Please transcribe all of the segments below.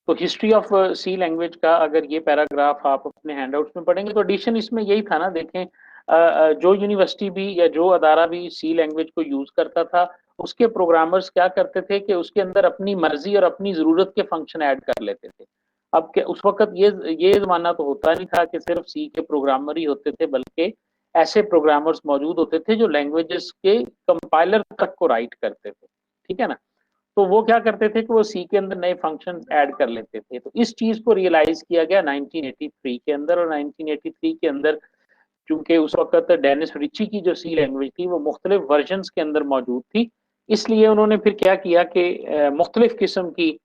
तो history of C language का अगर ये पैराग्राफ आप अपने हैंडआउट्स में पढ़ेंगे तो एडिशन इसमें यही था ना। देखें जो यूनिवर्सिटी भी या जो अदारा भी सी लैंग्वेज को यूज करता था, उसके प्रोग्रामर्स क्या करते थे कि उसके अंदर अपनी मर्जी और अपनी जरूरत के फंक्शन ऐड कर लेते थे। अब क्या उस वक्त ये जमाना तो होता नहीं था कि सिर्फ सी के प्रोग्रामर ही होते थे, बल्कि ऐसे प्रोग्रामर्स मौजूद होते थे जो लैंग्वेजेस के कंपाइलर तक को राइट करते थे। ठीक है ना। तो वो क्या करते थे कि वो सी के अंदर नए फंक्शन ऐड कर लेते थे। तो इस चीज को रियलाइज किया गया 1983 के अंदर। और 1983 के अंदर चूंकि उस वक्त डेनिस रिची की जो सी लैंग्वेज थी वो मुख्तलिफ वर्जन के अंदर मौजूद थी, इसलिए उन्होंने फिर क्या किया कि मुख्तलिफ किस्म की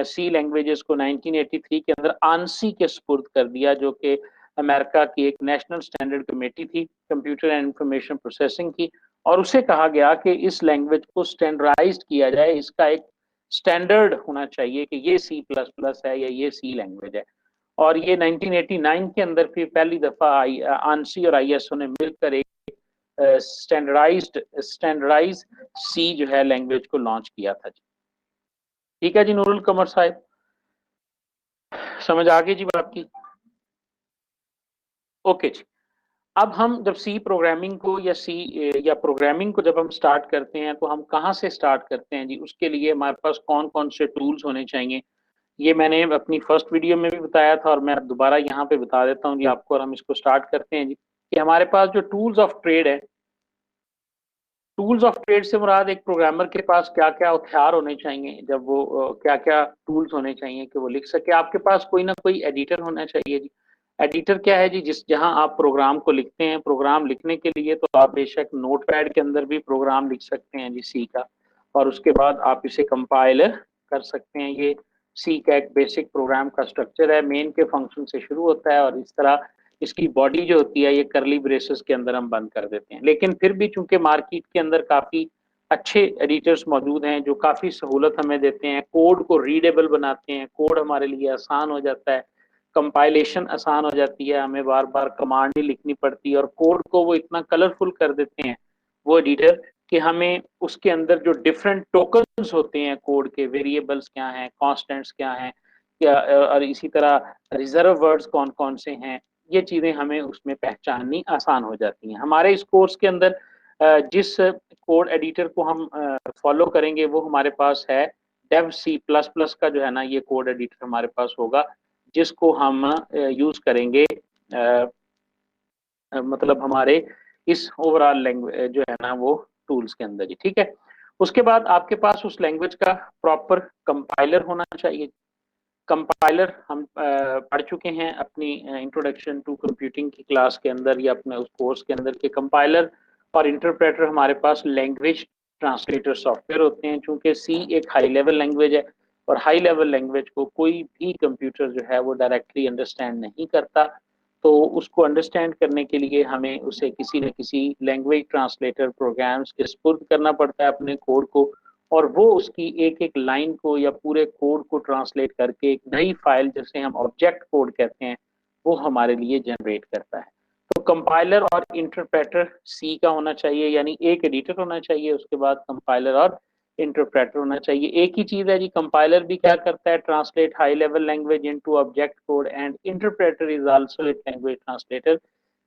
सी लैंग्वेजेस को 1983 के अंदर आंसी के सुपुर्द कर दिया, जो कि अमेरिका की एक नेशनल स्टैंडर्ड कमेटी थी कंप्यूटर एंड इंफॉर्मेशन प्रोसेसिंग की। और उसे कहा गया कि इस लैंग्वेज को स्टैंडर्डाइज किया जाए, इसका एक स्टैंडर्ड होना चाहिए कि ये सी प्लस प्लस है या ये सी लैंग्वेज है। और ये 1989 के अंदर फिर पहली दफा आंसी और आईएसओ ने मिलकर एक स्टैंडर्डाइज सी जो है लैंग्वेज को लॉन्च किया था जी। ठीक है जी नूरुल कमर साहब, समझ आ गई जी बात की। ओके जी। अब हम जब सी प्रोग्रामिंग को या सी या प्रोग्रामिंग को जब हम स्टार्ट करते हैं तो हम कहाँ से स्टार्ट करते हैं जी, उसके लिए हमारे पास कौन कौन से टूल्स होने चाहिए, ये मैंने अपनी फर्स्ट वीडियो में भी बताया था और मैं दोबारा यहाँ पे बता देता हूँ जी आपको। और हम इसको स्टार्ट करते हैं जी कि हमारे पास जो टूल्स ऑफ ट्रेड है, टूल्स ऑफ ट्रेड से मुराद एक प्रोग्रामर के पास क्या क्या हथियार होने चाहिए, जब वो क्या क्या टूल्स होने चाहिए कि वो लिख सके। आपके पास कोई ना कोई एडिटर होना चाहिए जी। एडिटर क्या है जी, जिस जहां आप प्रोग्राम को लिखते हैं। प्रोग्राम लिखने के लिए तो आप बेशक नोटपैड के अंदर भी प्रोग्राम लिख सकते हैं जी सी का, और उसके बाद आप इसे कंपाइलर कर सकते हैं। ये सी का एक बेसिक प्रोग्राम का स्ट्रक्चर है, मेन के फंक्शन से शुरू होता है और इस तरह इसकी बॉडी जो होती है ये करली ब्रेसेस के अंदर हम बंद कर देते हैं। लेकिन फिर भी चूंकि मार्केट के अंदर काफी अच्छे एडिटर्स मौजूद हैं जो काफी सहूलत हमें देते हैं, कोड को रीडेबल बनाते हैं, कोड हमारे लिए आसान हो जाता है, कंपाइलेशन आसान हो जाती है, हमें बार बार कमांड नहीं लिखनी पड़ती, और कोड को वो इतना कलरफुल कर देते हैं वो एडिटर कि हमें उसके अंदर जो डिफरेंट टोकन्स होते हैं कोड के, वेरिएबल्स क्या हैं, कॉन्स्टेंट्स क्या हैं, क्या और इसी तरह रिजर्व वर्ड्स कौन कौन से हैं, ये चीजें हमें उसमें पहचाननी आसान हो जाती हैं। हमारे इस कोर्स के अंदर जिस कोड एडिटर को हम फॉलो करेंगे वो हमारे पास है डेव सी प्लस प्लस का जो है ना, ये कोड एडिटर हमारे पास होगा जिसको हम यूज करेंगे मतलब हमारे इस ओवरऑल लैंग्वेज जो है ना वो टूल्स के अंदर ही। ठीक है। उसके बाद आपके पास उस लैंग्वेज का प्रॉपर कंपाइलर होना चाहिए। कंपाइलर हम पढ़ चुके हैं अपनी इंट्रोडक्शन टू कंप्यूटिंग की क्लास के अंदर या अपने उस कोर्स के अंदर के कंपाइलर और इंटरप्रेटर हमारे पास लैंग्वेज ट्रांसलेटर सॉफ्टवेयर होते हैं। चूंकि सी एक हाई लेवल लैंग्वेज है और हाई लेवल लैंग्वेज को कोई भी कंप्यूटर जो है वो डायरेक्टली अंडरस्टैंड नहीं करता, तो उसको अंडरस्टैंड करने के लिए हमें उसे किसी न किसी लैंग्वेज ट्रांसलेटर प्रोग्राम्स के स्पुर्द करना पड़ता है अपने कोड को, और वो उसकी एक एक लाइन को या पूरे कोड को ट्रांसलेट करके एक नई फाइल जिसे हम ऑब्जेक्ट कोड कहते हैं वो हमारे लिए जनरेट करता है। तो कंपाइलर और इंटरप्रेटर सी का होना चाहिए, यानी एक एडिटर होना चाहिए, उसके बाद कंपाइलर और इंटरप्रेटर होना चाहिए। एक ही चीज है जी, कंपाइलर भी क्या करता है, translate high level language into object code, and interpreter is also a language translator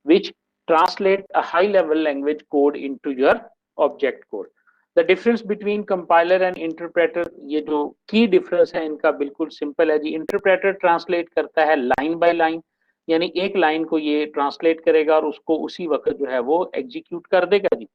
which translate a high level language code into your object code. The difference between compiler and interpreter, ये जो की difference है इनका बिल्कुल simple है जी। Interpreter translate करता है line by line, यानी एक लाइन को ये ट्रांसलेट करेगा और उसको उसी वक्त जो है वो एग्जीक्यूट कर देगा जी।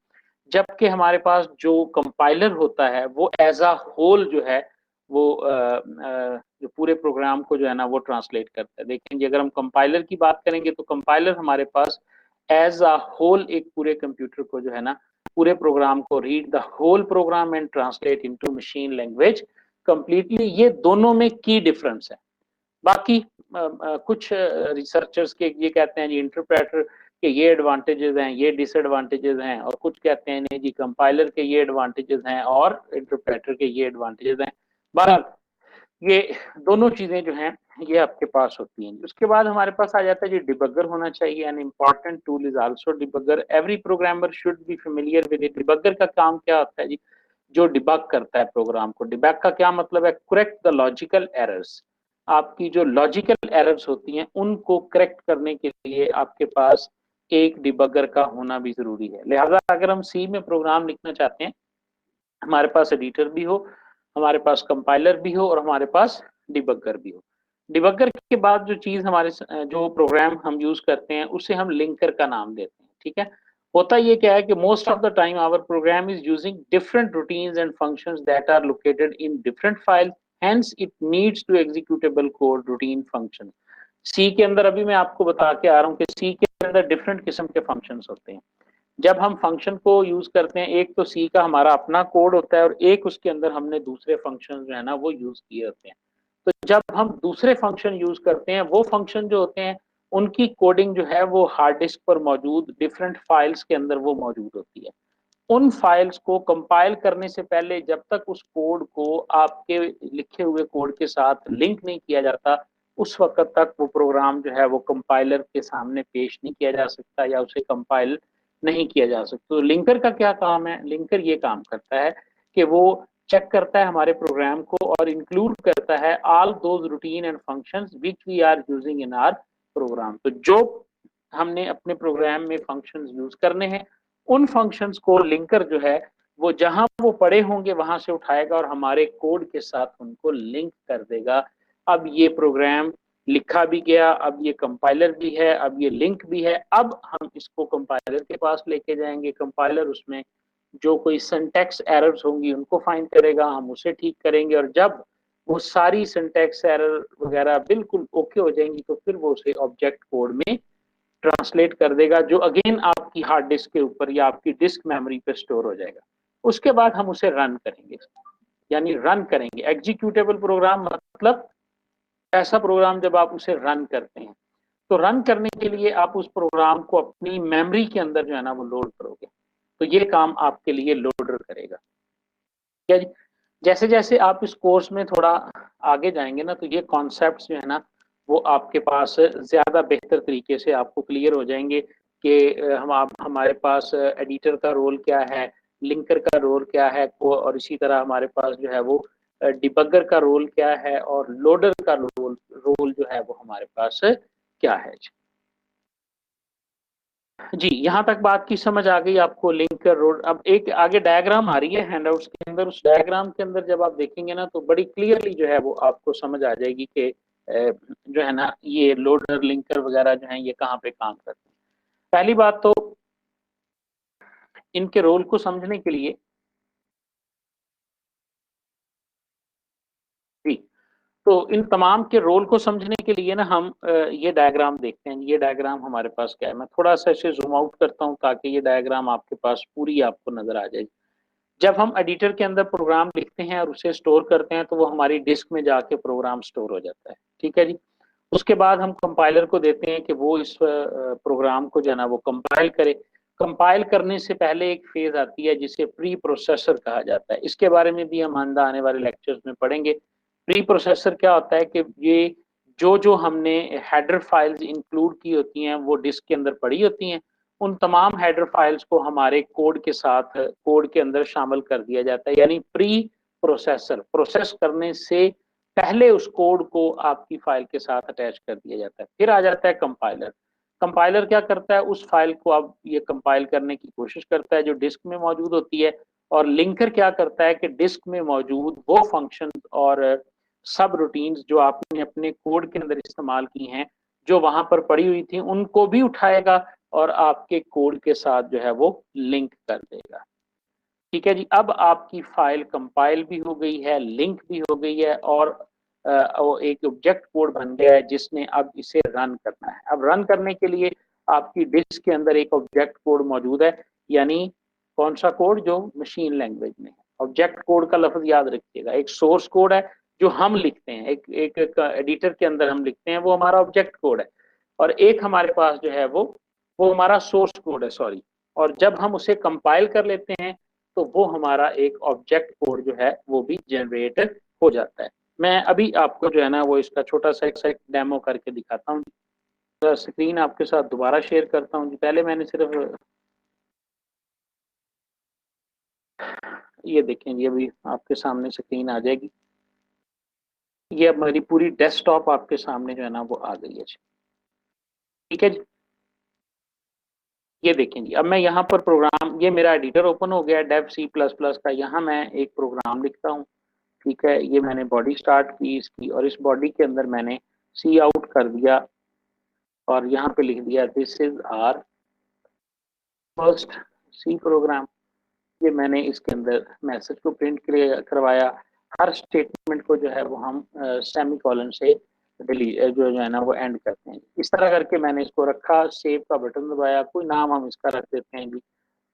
जबकि हमारे पास जो कंपाइलर होता है वो एज अ होल जो है वो जो पूरे प्रोग्राम को जो है ना वो ट्रांसलेट करता है। देखेंगे अगर हम कंपाइलर की बात करेंगे तो कंपाइलर हमारे पास एज अ होल एक पूरे कंप्यूटर को जो है ना, पूरे प्रोग्राम को read the whole program and translate into machine language completely. ये दोनों में की डिफरेंस है। बाकी कुछ रिसर्चर्स के ये कहते हैं जी इंटरप्रेटर के ये एडवांटेजेस हैं, ये डिसएडवांटेजेस हैं, और कुछ कहते हैं नहीं जी कंपाइलर के ये एडवांटेजेस हैं और इंटरप्रेटर के ये एडवांटेजेस हैं। बहरहाल ये दोनों चीजें जो हैं ये आपके पास होती हैं। उसके बाद हमारे पास आ जाता है जी डिबगर होना चाहिए। An important tool is also debugger. Every programmer should be familiar with it. Debugger का काम क्या होता है जी, जो डिबग करता है प्रोग्राम को। डिबग का क्या मतलब है? Correct the logical errors. आपकी जो लॉजिकल एरर्स होती हैं उनको करेक्ट करने के लिए आपके पास एक डिबगर का होना भी जरूरी है। लिहाजा अगर हम सी में प्रोग्राम लिखना चाहते हैं, हमारे पास एडिटर भी हो, हमारे पास कंपाइलर भी हो और हमारे पास डिबगर भी हो। डिबगर के बाद जो चीज हमारे जो प्रोग्राम हम यूज करते हैं उसे हम लिंकर का नाम देते हैं। ठीक है, होता ये क्या है कि most of the time our program is using different routines and functions that are located in different file, hence it needs to executable code routine function. C के अंदर अभी मैं आपको बता के आ रहा हूँ कि सी के अंदर डिफरेंट किस्म के फंक्शंस होते हैं। जब हम फंक्शन को यूज करते हैं, एक तो सी का हमारा अपना कोड होता है और एक उसके अंदर हमने दूसरे फंक्शन जो है ना वो यूज किए होते हैं। तो जब हम दूसरे फंक्शन यूज करते हैं, वो फंक्शन जो होते हैं उनकी कोडिंग जो है वो हार्ड डिस्क पर मौजूद डिफरेंट फाइल्स के अंदर वो मौजूद होती है। उन फाइल्स को कंपाइल करने से पहले जब तक उस कोड को आपके लिखे हुए कोड के साथ लिंक नहीं किया जाता, उस वक्त तक वो प्रोग्राम जो है वो कंपाइलर के सामने पेश नहीं किया जा सकता या उसे कंपाइल नहीं किया जा सकता। तो लिंकर का क्या काम है? लिंकर ये काम करता है कि वो चेक करता है हमारे प्रोग्राम को और इंक्लूड करता है all those routine and functions which we are using in our program. तो जो हमने अपने प्रोग्राम में फंक्शंस यूज करने हैं, उन फंक्शंस को लिंकर जो है वो जहां वो पड़े होंगे वहां से उठाएगा और हमारे कोड के साथ उनको लिंक कर देगा। अब ये प्रोग्राम लिखा भी गया, अब ये कंपाइलर भी है, अब ये लिंक भी है। अब हम इसको कंपाइलर के पास लेके जाएंगे, कंपाइलर उसमें जो कोई सिंटैक्स एरर्स होंगी उनको फाइंड करेगा, हम उसे ठीक करेंगे और जब वो सारी सिंटैक्स एरर वगैरह बिल्कुल ओके हो जाएंगी तो फिर वो उसे ऑब्जेक्ट कोड में ट्रांसलेट कर देगा, जो अगेन आपकी हार्ड डिस्क के ऊपर या आपकी डिस्क मेमोरी पे स्टोर हो जाएगा। उसके बाद हम उसे रन करेंगे, यानी रन करेंगे। एग्जीक्यूटेबल प्रोग्राम मतलब ऐसा प्रोग्राम जब आप उसे रन करते हैं, तो रन करने के लिए आप उस प्रोग्राम को अपनी मेमोरी के अंदर जो है ना वो लोड करोगे, तो ये काम आपके लिए लोडर करेगा। क्या जी? जैसे जैसे आप इस कोर्स में थोड़ा आगे जाएंगे ना, तो ये कॉन्सेप्ट्स जो है ना वो आपके पास ज्यादा बेहतर तरीके से आपको क्लियर हो जाएंगे कि हम आप हमारे पास एडिटर का रोल क्या है, लिंकर का रोल क्या है, और इसी तरह हमारे पास जो है वो डिबगर का रोल क्या है और लोडर का रोल रोल जो है वो हमारे पास क्या है। जी, यहाँ तक बात की समझ आ गई आपको? Linker road. अब एक आगे डायग्राम आ रही है हैंडआउट्स के अंदर, उस डायग्राम के अंदर जब आप देखेंगे ना तो बड़ी क्लियरली जो है वो आपको समझ आ जाएगी कि जो है ना ये लोडर लिंकर वगैरह जो है ये कहाँ पे काम करते हैं। पहली बात तो इनके रोल को समझने के लिए, जी, तो इन तमाम के रोल को समझने के लिए ना हम ये डायग्राम देखते हैं। ये डायग्राम हमारे पास क्या है, मैं थोड़ा सा इसे जूम आउट करता हूँ ताकि ये डायग्राम आपके पास पूरी आपको नजर आ जाए। जब हम एडिटर के अंदर प्रोग्राम लिखते हैं और उसे स्टोर करते हैं तो वो हमारी डिस्क में जाके प्रोग्राम स्टोर हो जाता है। ठीक है जी। उसके बाद हम कंपाइलर को देते हैं कि वो इस प्रोग्राम को जो है ना वो कंपाइल करे। कंपाइल करने से पहले एक फेज आती है जिसे प्री प्रोसेसर कहा जाता है। इसके बारे में भी हम आने वाले लेक्चर्स में पढ़ेंगे। प्री प्रोसेसर क्या होता है कि ये जो हमने हेडर फाइल्स इंक्लूड की होती हैं वो डिस्क के अंदर पड़ी होती हैं, उन तमाम हेडर फाइल्स को हमारे कोड के साथ कोड के अंदर शामिल कर दिया जाता है। यानी प्री प्रोसेसर, प्रोसेस करने से पहले उस कोड को आपकी फाइल के साथ अटैच कर दिया जाता है। फिर आ जाता है कंपाइलर। कंपाइलर क्या करता है? उस फाइल को अब ये कंपाइल करने की कोशिश करता है जो डिस्क में मौजूद होती है। और लिंकर क्या करता है कि डिस्क में मौजूद वो फंक्शन और सब रूटीन्स जो आपने अपने कोड के अंदर इस्तेमाल की हैं, जो वहां पर पड़ी हुई थी, उनको भी उठाएगा और आपके कोड के साथ जो है वो लिंक कर देगा। ठीक है जी। अब आपकी फाइल कंपाइल भी हो गई है, लिंक भी हो गई है और एक ऑब्जेक्ट कोड बन गया है जिसने अब इसे रन करना है। अब रन करने के लिए आपकी डिस्क के अंदर एक ऑब्जेक्ट कोड मौजूद है, यानी कौन सा कोड? जो मशीन लैंग्वेज में है। ऑब्जेक्ट कोड का लफ्ज याद रखिएगा। एक सोर्स कोड है जो हम लिखते हैं, एक एडिटर के अंदर हम लिखते हैं, वो हमारा ऑब्जेक्ट कोड है। और एक हमारे पास जो है वो हमारा सोर्स कोड है, सॉरी। और जब हम उसे कंपाइल कर लेते हैं तो वो हमारा एक ऑब्जेक्ट कोड जो है वो भी जनरेट हो जाता है। मैं अभी आपको जो है ना वो इसका छोटा सा एक डेमो करके दिखाता हूँ। स्क्रीन आपके साथ दोबारा शेयर करता हूँ जी। पहले मैंने सिर्फ ये देखें, ये भी आपके सामने स्क्रीन आ जाएगी। ये अब मेरी पूरी डेस्कटॉप आपके सामने जो है ना वो आ गई है जी। ठीक है जी, ये देखें जी, अब मैं यहाँ पर प्रोग्राम, ये मेरा एडिटर ओपन हो गया डेव सी प्लस प्लस का। यहाँ मैं एक प्रोग्राम लिखता हूँ। ठीक है, ये मैंने बॉडी स्टार्ट की इसकी, और इस बॉडी के अंदर मैंने सी आउट कर दिया, और यहाँ पे लिख दिया this is our first C program. ये मैंने इसके अंदर मैसेज को प्रिंट करवाया। हर स्टेटमेंट को जो है वो हम सेमी कॉलन से जो है ना वो एंड करते हैं। इस तरह करके मैंने इसको रखा, सेव का बटन दबाया, कोई नाम हम इसका रख देते हैं जी,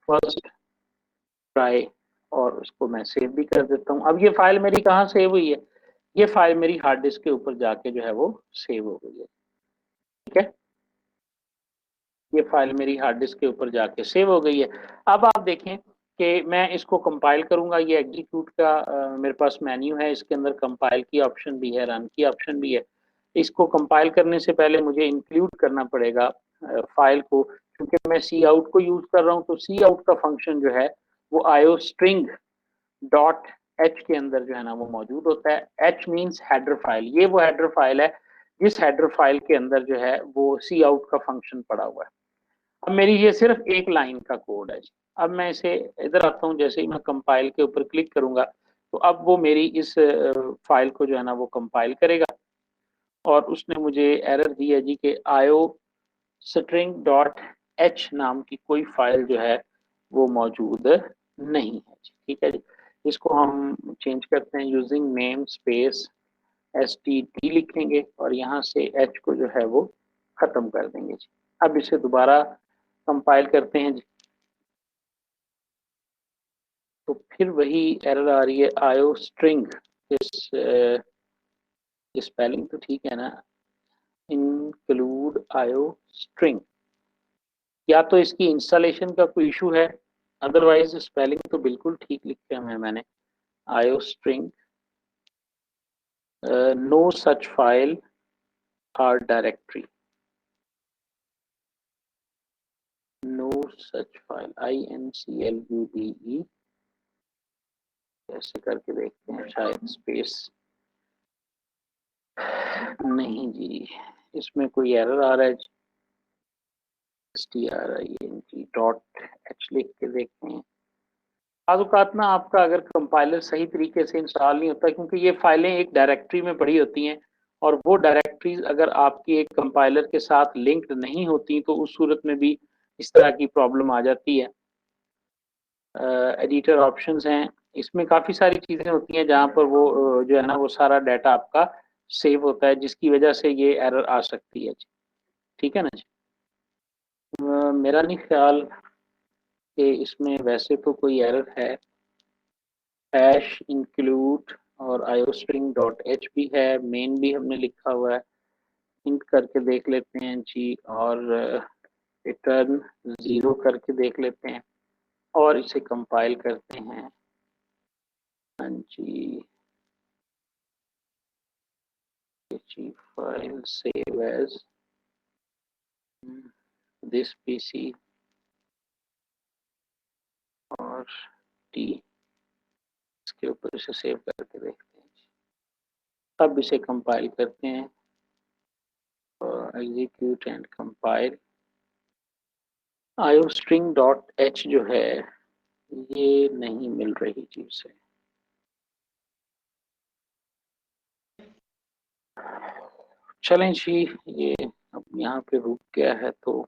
फर्स्ट ट्राई, और उसको मैं सेव भी कर देता हूँ। अब ये फाइल मेरी कहाँ सेव हुई है? ये फाइल मेरी हार्ड डिस्क के ऊपर जाके जो है वो सेव हो गई है। ठीक है, ये फाइल मेरी हार्ड डिस्क के ऊपर जाके सेव हो गई है। अब आप देखें कि मैं इसको कंपाइल करूंगा। ये एग्जीक्यूट का मेरे पास मेन्यू है, इसके अंदर कंपाइल की ऑप्शन भी है, रन की ऑप्शन भी है। इसको कंपाइल करने से पहले मुझे इंक्लूड करना पड़ेगा फाइल को, क्योंकि मैं सी आउट को यूज कर रहा हूँ। तो सी आउट का फंक्शन जो है वो आईओ स्ट्रिंग डॉट एच के अंदर जो है ना वो मौजूद होता है। एच मीन्स हेडर फाइल, ये वो हेडर फाइल है जिस हेडर फाइल के अंदर जो है वो सी आउट का फंक्शन पड़ा हुआ है। अब मेरी ये सिर्फ एक लाइन का कोड है। अब मैं इसे इधर आता हूँ, जैसे ही मैं कंपाइल के ऊपर क्लिक करूंगा तो अब वो मेरी इस फाइल को जो है ना वो कंपाइल करेगा, और उसने मुझे एरर दी है जी कि आईओ स्ट्रिंग डॉट एच नाम की कोई फाइल जो है वो मौजूद नहीं है जी। ठीक है जी, इसको हम चेंज करते हैं using name space S T D लिखेंगे, और यहाँ से एच को जो है वो खत्म कर देंगे जी। अब इसे दोबारा कंपाइल करते हैं जी, तो फिर वही एरर आ रही है आयो स्ट्रिंग। इस स्पेलिंग तो ठीक है ना, इंक्लूड आयो स्ट्रिंग। या तो इसकी इंस्टॉलेशन का कोई इशू है, अदरवाइज स्पेलिंग तो बिल्कुल ठीक लिखे हुए हैं मैंने। Iostream, no such file और directory, no such file, INCLUDE, ऐसे करके देखते हैं, शायद स्पेस नहीं जी, इसमें कोई एरर आ रहा है। string.h लिख के देखते हैं। बाज़ ना आपका अगर कंपाइलर सही तरीके से इंस्टॉल नहीं होता, क्योंकि ये फाइलें एक डायरेक्टरी में पड़ी होती हैं, और वो डायरेक्टरीज अगर आपकी एक कंपाइलर के साथ लिंक्ड नहीं होती तो उस सूरत में भी इस तरह की प्रॉब्लम आ जाती है। एडिटर ऑप्शंस हैं, इसमें काफ़ी सारी चीज़ें होती हैं जहाँ पर वो जो है ना वो सारा डाटा आपका सेव होता है, जिसकी वजह से ये एरर आ सकती है। ठीक है ना जी, मेरा नहीं ख्याल कि इसमें वैसे तो कोई एरर है। हैश इंक्लूड और आईओस्ट्रिंग डॉट एच भी है, मेन भी हमने लिखा हुआ है। इंट करके देख लेते हैं जी, और रिटर्न 0 करके देख लेते हैं, और इसे कंपाइल करते हैं। हाँ जी, जी file save as this PC और टी, इसके ऊपर इसे सेव करके देखते हैं। अब इसे कंपाइल करते हैं, execute and compile. Iostream dot h जो है ये नहीं मिल रही चीज से। चलें जी, ये अब यहाँ पे रुक गया है, तो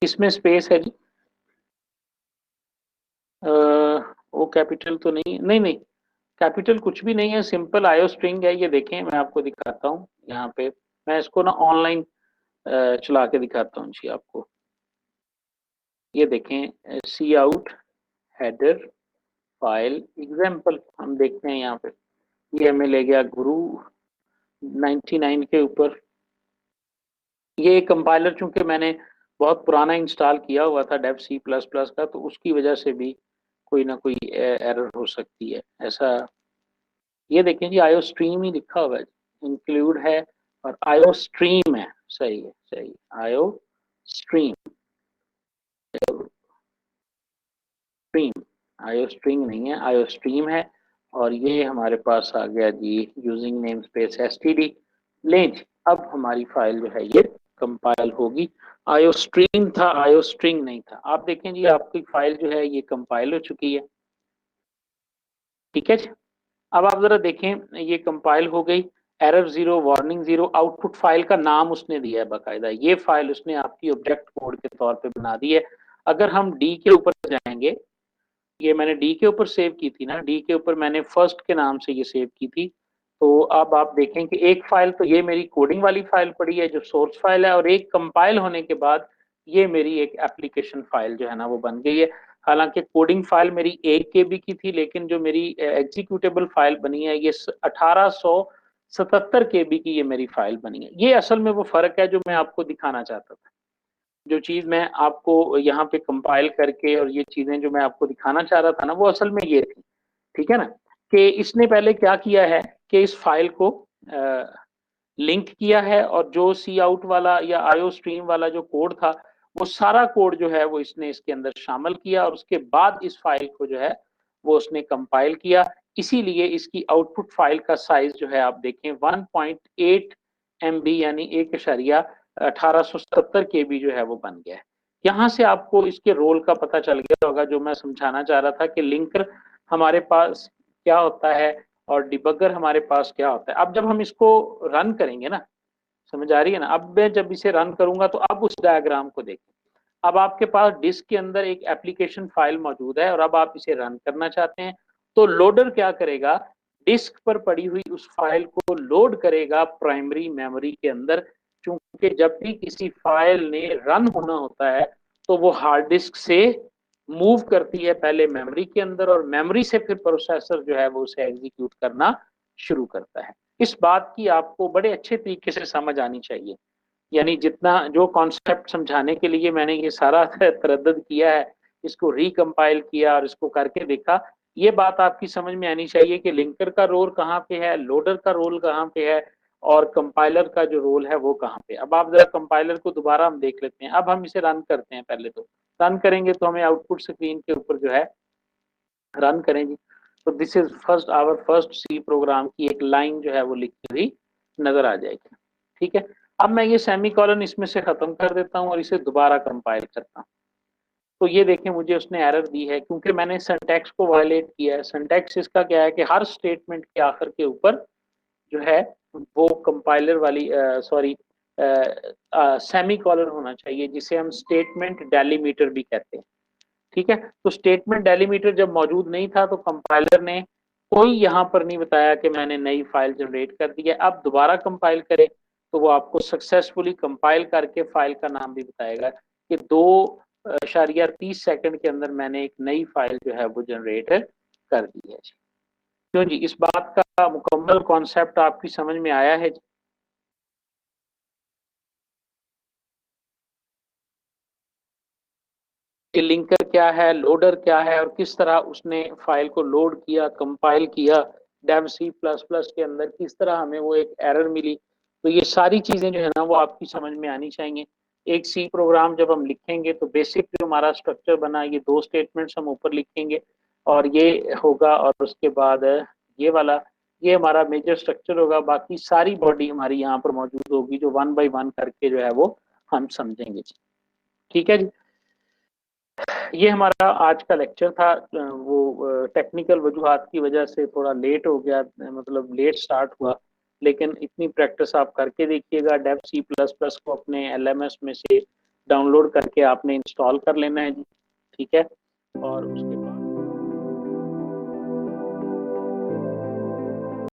इसमें स्पेस है जी, वो कैपिटल तो नहीं, नहीं नहीं, कैपिटल कुछ भी नहीं है, सिंपल आयो स्ट्रिंग है। ये देखें, मैं आपको दिखाता हूँ यहाँ पे, मैं इसको ना ऑनलाइन चला के दिखाता हूँ जी आपको। ये देखें, सी आउट हेडर फाइल एग्जाम्पल हम देखते हैं यहाँ पे। ये हमें ले गया गुरु 99 के ऊपर। ये कंपाइलर चूंकि मैंने बहुत पुराना इंस्टॉल किया हुआ था डेव सी प्लस प्लस का, तो उसकी वजह से भी कोई ना कोई एरर हो सकती है ऐसा। ये देखें जी, आईओ स्ट्रीम ही लिखा हुआ है, इंक्लूड है और आईओ स्ट्रीम है। सही है, सही, IO stream. Stream, IO string नहीं है, आईओ स्ट्रीम है। और ये हमारे पास आ गया जी यूजिंग नेम स्पेस एसटीडी। लें जी, अब हमारी फाइल जो है ये कंपाइल होगी। आईओ स्ट्रीम था, आईओ स्ट्रिंग नहीं था। आप देखें जी आपकी फाइल जो है ये कंपाइल हो चुकी है। ठीक है जी, अब आप जरा देखें ये कंपाइल हो गई। एरर 0, वार्निंग 0, आउटपुट फाइल का नाम उसने दिया है बाकायदा। ये फाइल उसने आपकी ऑब्जेक्ट कोड के तौर पे बना दी है। अगर हम डी के ऊपर जाएंगे, ये मैंने डी के ऊपर सेव की थी ना, डी के ऊपर मैंने फर्स्ट के नाम से ये सेव की थी। तो अब आप देखें कि एक फाइल तो ये मेरी कोडिंग वाली फाइल पड़ी है जो सोर्स फाइल है, और एक कंपाइल होने के बाद ये मेरी एक एप्लीकेशन फाइल जो है ना वो बन गई है। हालांकि कोडिंग फाइल मेरी 1 KB की थी, लेकिन जो मेरी एग्जीक्यूटेबल फाइल बनी है ये 1877 KB की ये मेरी फाइल बनी है। ये असल में वो फर्क है जो मैं आपको दिखाना चाहता था। जो चीज मैं आपको यहाँ पे कंपाइल करके और ये चीजें जो मैं आपको दिखाना चाह रहा था ना, वो असल में ये थी। ठीक है ना, कि इसने पहले क्या किया है कि इस फाइल को लिंक किया है, और जो सी आउट वाला या आईओ स्ट्रीम वाला जो कोड था वो सारा कोड जो है वो इसने इसके अंदर शामिल किया, और उसके बाद इस फाइल को जो है वो उसने कंपाइल किया। इसीलिए इसकी आउटपुट फाइल का साइज जो है आप देखें 1.8 MB यानी 1.1870 KB जो है वो बन गया है। यहाँ से आपको इसके रोल का पता चल गया होगा जो मैं समझाना चाह रहा था कि लिंकर हमारे पास क्या होता है और डिबगर हमारे पास क्या होता है। अब जब हम इसको रन करेंगे ना, समझ आ रही है ना, अब मैं जब इसे रन करूंगा तो अब उस डायग्राम को देखें। अब आपके पास डिस्क के अंदर एक एप्लीकेशन फाइल मौजूद है और अब आप इसे रन करना चाहते हैं, तो लोडर क्या करेगा, डिस्क पर पड़ी हुई उस फाइल को लोड करेगा प्राइमरी मेमोरी के अंदर। क्योंकि जब भी किसी फाइल ने रन होना होता है तो वो हार्ड डिस्क से मूव करती है पहले मेमोरी के अंदर, और मेमोरी से फिर प्रोसेसर जो है वो उसे एग्जीक्यूट करना शुरू करता है। इस बात की आपको बड़े अच्छे तरीके से समझ आनी चाहिए। यानी जितना जो कॉन्सेप्ट समझाने के लिए मैंने ये सारा तरद्दुद किया है, इसको रिकम्पाइल किया और इसको करके देखा, ये बात आपकी समझ में आनी चाहिए कि लिंकर का रोल कहाँ पे है, लोडर का रोल कहाँ पे है, और कंपाइलर का जो रोल है वो कहाँ पे। अब आप जरा कंपाइलर को दोबारा हम देख लेते हैं। अब हम इसे रन करते हैं। पहले तो रन करेंगे तो हमें आउटपुट स्क्रीन के ऊपर जो है रन करेंगे, तो this is first our first C program की एक लाइन जो है वो लिखी हुई नजर आ जाएगी। ठीक है, अब मैं ये सेमी कॉलन इसमें से खत्म कर देता हूँ और इसे दोबारा कंपाइल करता हूँ। तो ये देखें मुझे उसने एरर दी है क्योंकि मैंने सिंटैक्स को वायलेट किया है। सिंटैक्स इसका क्या है कि हर स्टेटमेंट के आखिर के ऊपर जो है वो कंपाइलर वाली सॉरी सेमी कॉलन होना चाहिए, जिसे हम स्टेटमेंट डेलीमीटर भी कहते हैं। ठीक है, तो स्टेटमेंट डेलीमीटर जब मौजूद नहीं था तो कंपाइलर ने कोई यहाँ पर नहीं बताया कि मैंने नई फाइल जनरेट कर दी है। अब दोबारा कंपाइल करें तो वो आपको सक्सेसफुली कंपाइल करके फाइल का नाम भी बताएगा कि 2.30 सेकंड के अंदर मैंने एक नई फाइल जो है वो जनरेट कर दी है। क्यों जी, इस बात का मुकम्मल कॉन्सेप्ट आपकी समझ में आया है? कि लिंकर क्या है, लोडर क्या है, और किस तरह उसने फाइल को लोड किया, कंपाइल किया। डेव सी प्लस प्लस के अंदर किस तरह हमें वो एक एरर मिली। तो ये सारी चीजें जो है ना वो आपकी समझ में आनी चाहिए। एक सी प्रोग्राम जब हम लिखेंगे तो बेसिक जो हमारा स्ट्रक्चर बना, ये 2 स्टेटमेंट्स हम ऊपर लिखेंगे और ये होगा, और उसके बाद ये वाला, ये हमारा मेजर स्ट्रक्चर होगा। बाकी सारी बॉडी हमारी यहाँ पर मौजूद होगी जो 1 बाय 1 करके जो है वो हम समझेंगे। ठीक है जी, ये हमारा आज का लेक्चर था। वो टेक्निकल वजूहात की वजह से थोड़ा लेट हो गया, मतलब लेट स्टार्ट हुआ, लेकिन इतनी प्रैक्टिस आप करके देखिएगा। डेव सी प्लस प्लस को अपने एलएमएस में से डाउनलोड करके आपने इंस्टॉल कर लेना है जी। ठीक है, और उसके